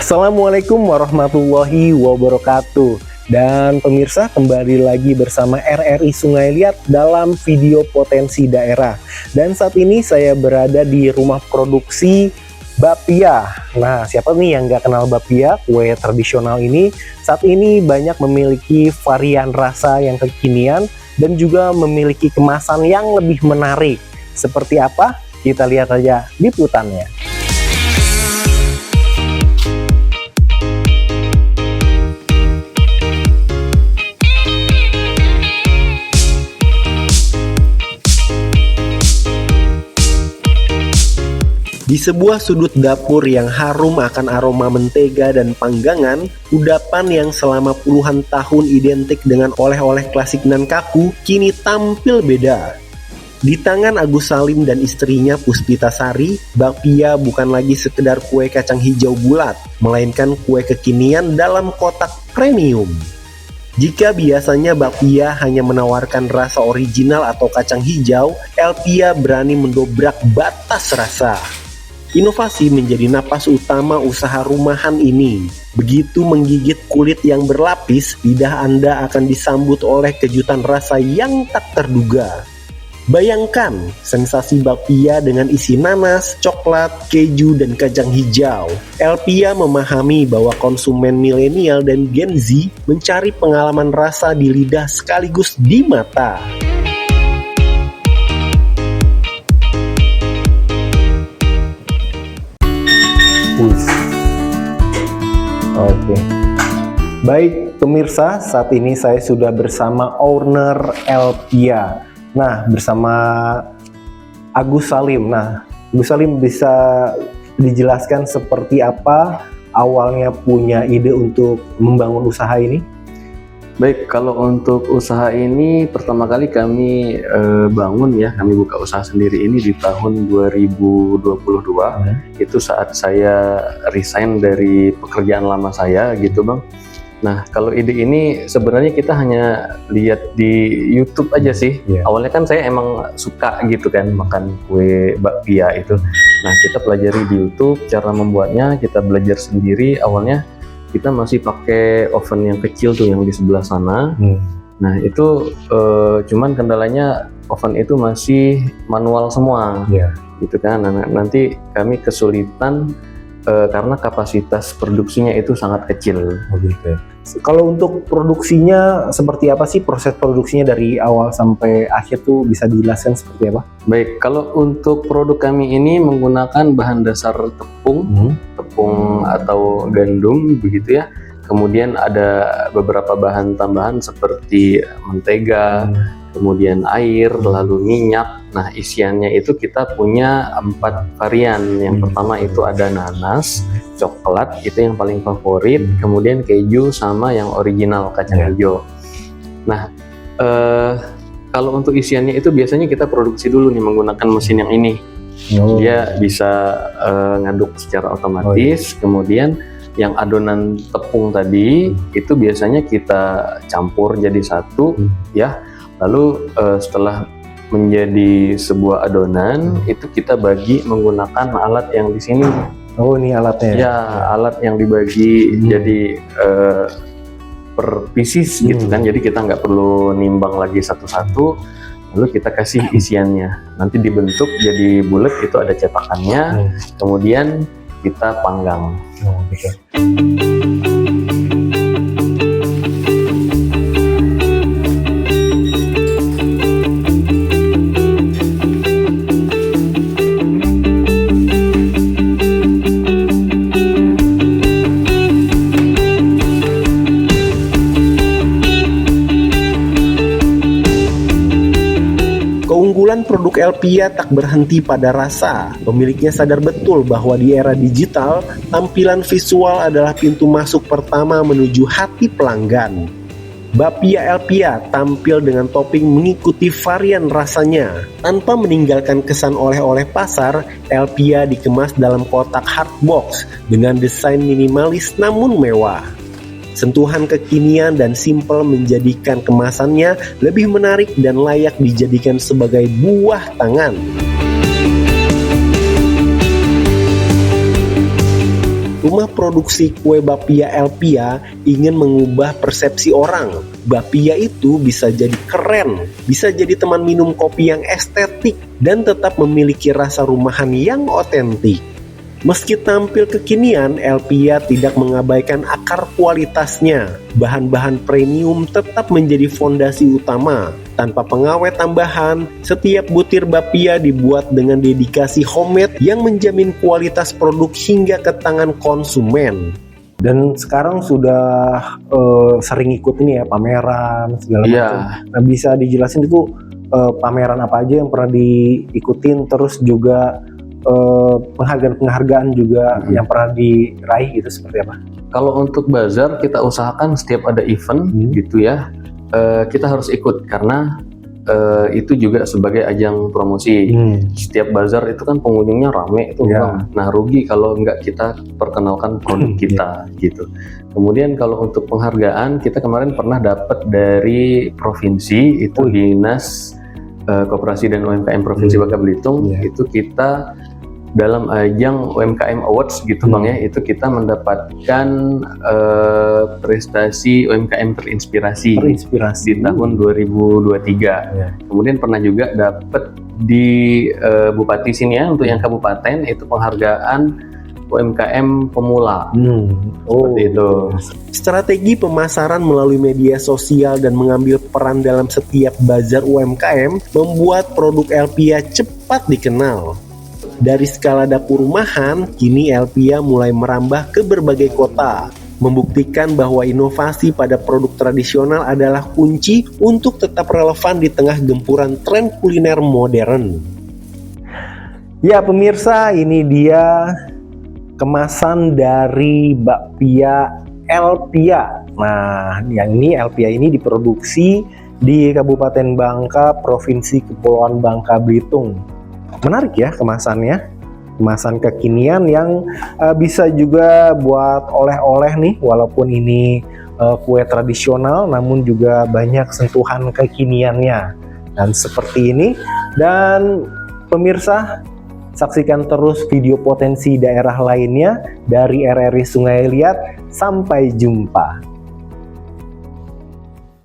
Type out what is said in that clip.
Assalamualaikum warahmatullahi wabarakatuh. Dan pemirsa, kembali lagi bersama RRI Sungai Liat dalam video potensi daerah. Dan saat ini saya berada di rumah produksi bapia. Nah, siapa nih yang nggak kenal bapia, kue tradisional ini? Saat ini banyak memiliki varian rasa yang kekinian dan juga memiliki kemasan yang lebih menarik. Seperti apa? Kita lihat aja liputannya. Di sebuah sudut dapur yang harum akan aroma mentega dan panggangan, kudapan yang selama puluhan tahun identik dengan oleh-oleh klasik nan kaku kini tampil beda. Di tangan Agus Salim dan istrinya Puspita Sari, bapia bukan lagi sekedar kue kacang hijau bulat, melainkan kue kekinian dalam kotak premium. Jika biasanya bapia hanya menawarkan rasa original atau kacang hijau, Elpia berani mendobrak batas rasa. Inovasi menjadi napas utama usaha rumahan ini. Begitu menggigit kulit yang berlapis, lidah Anda akan disambut oleh kejutan rasa yang tak terduga. Bayangkan sensasi bapia dengan isi nanas, coklat, keju, dan kacang hijau. Elpia memahami bahwa konsumen milenial dan Gen Z mencari pengalaman rasa di lidah sekaligus di mata. Oke. Baik pemirsa, saat ini saya sudah bersama owner Elpia. Nah, bersama Agus Salim. Nah, Agus Salim bisa dijelaskan seperti apa awalnya punya ide untuk membangun usaha ini? Baik, kalau untuk usaha ini pertama kali kami bangun ya, kami buka usaha sendiri ini di tahun 2022. Itu saat saya resign dari pekerjaan lama saya gitu Bang. Nah, kalau ide ini sebenarnya kita hanya lihat di YouTube aja sih. Awalnya kan saya emang suka gitu kan makan kue bakpia itu. Nah, kita pelajari di YouTube cara membuatnya, kita belajar sendiri. Awalnya kita masih pakai oven yang kecil tuh yang di sebelah sana. Nah itu cuman kendalanya oven itu masih manual semua, gitu kan. Nah, nanti kami kesulitan karena kapasitas produksinya itu sangat kecil. Gitu. Kalau untuk produksinya seperti apa sih, proses produksinya dari awal sampai akhir tuh bisa dijelaskan seperti apa? Baik, kalau untuk produk kami ini menggunakan bahan dasar tepung atau gandum begitu ya. Kemudian ada beberapa bahan tambahan seperti mentega, kemudian air, lalu minyak. Nah, isiannya itu kita punya 4 varian. Yang pertama itu ada nanas, coklat, itu yang paling favorit, kemudian keju sama yang original kacang hijau. Nah, kalau untuk isiannya itu biasanya kita produksi dulu nih menggunakan mesin yang ini. Dia bisa ngaduk secara otomatis. Kemudian yang adonan tepung tadi itu biasanya kita campur jadi satu ya. Lalu setelah menjadi sebuah adonan itu kita bagi menggunakan alat yang di sini. Oh, ini alatnya ya? Alat yang dibagi jadi per pieces gitu kan. Jadi kita nggak perlu nimbang lagi satu-satu. Lalu kita kasih isiannya, nanti dibentuk jadi bulat, itu ada cetakannya, kemudian kita panggang. Gitu. Keunggulan produk Elpia tak berhenti pada rasa. Pemiliknya sadar betul bahwa di era digital, tampilan visual adalah pintu masuk pertama menuju hati pelanggan. Bapia Elpia tampil dengan topping mengikuti varian rasanya. Tanpa meninggalkan kesan oleh-oleh pasar, Elpia dikemas dalam kotak hardbox dengan desain minimalis namun mewah. Sentuhan kekinian dan simpel menjadikan kemasannya lebih menarik dan layak dijadikan sebagai buah tangan. rumah produksi kue bapia Elpia ingin mengubah persepsi orang. Bapia itu bisa jadi keren, bisa jadi teman minum kopi yang estetik, dan tetap memiliki rasa rumahan yang otentik. Meski tampil kekinian, Elpia tidak mengabaikan akar kualitasnya. Bahan-bahan premium tetap menjadi fondasi utama. Tanpa pengawet tambahan, setiap butir bapia dibuat dengan dedikasi homemade yang menjamin kualitas produk hingga ke tangan konsumen. Dan sekarang sudah sering ikut ini ya, pameran segala macam. Nah, bisa dijelasin itu pameran apa aja yang pernah diikutin, terus juga penghargaan-penghargaan juga yang pernah diraih gitu seperti apa? Kalau untuk bazar kita usahakan setiap ada event gitu ya, kita harus ikut karena itu juga sebagai ajang promosi. Setiap bazar itu kan pengunjungnya rame itu Bang. Nah rugi kalau nggak kita perkenalkan produk kita gitu. Kemudian kalau untuk penghargaan kita kemarin pernah dapat dari provinsi itu Dinas Koperasi dan UMKM Provinsi Bangka Belitung. Itu kita dalam ajang UMKM Awards gitu Bang ya, itu kita mendapatkan prestasi UMKM terinspirasi di tahun 2023. Kemudian pernah juga dapat di Bupati sini ya, untuk yang kabupaten itu penghargaan UMKM pemula. Seperti itu. Strategi pemasaran melalui media sosial dan mengambil peran dalam setiap bazar UMKM membuat produk Elpia cepat dikenal. Dari skala dapur rumahan, kini Elpia mulai merambah ke berbagai kota, membuktikan bahwa inovasi pada produk tradisional adalah kunci untuk tetap relevan di tengah gempuran tren kuliner modern. Ya pemirsa, ini dia kemasan dari bakpia Elpia. Nah, yang ini Elpia ini diproduksi di Kabupaten Bangka, Provinsi Kepulauan Bangka Belitung. Menarik ya kemasannya, kemasan kekinian yang bisa juga buat oleh-oleh nih, walaupun ini kue tradisional namun juga banyak sentuhan kekiniannya. Dan seperti ini, dan pemirsa saksikan terus video potensi daerah lainnya dari RRI Sungai Liat. Sampai jumpa.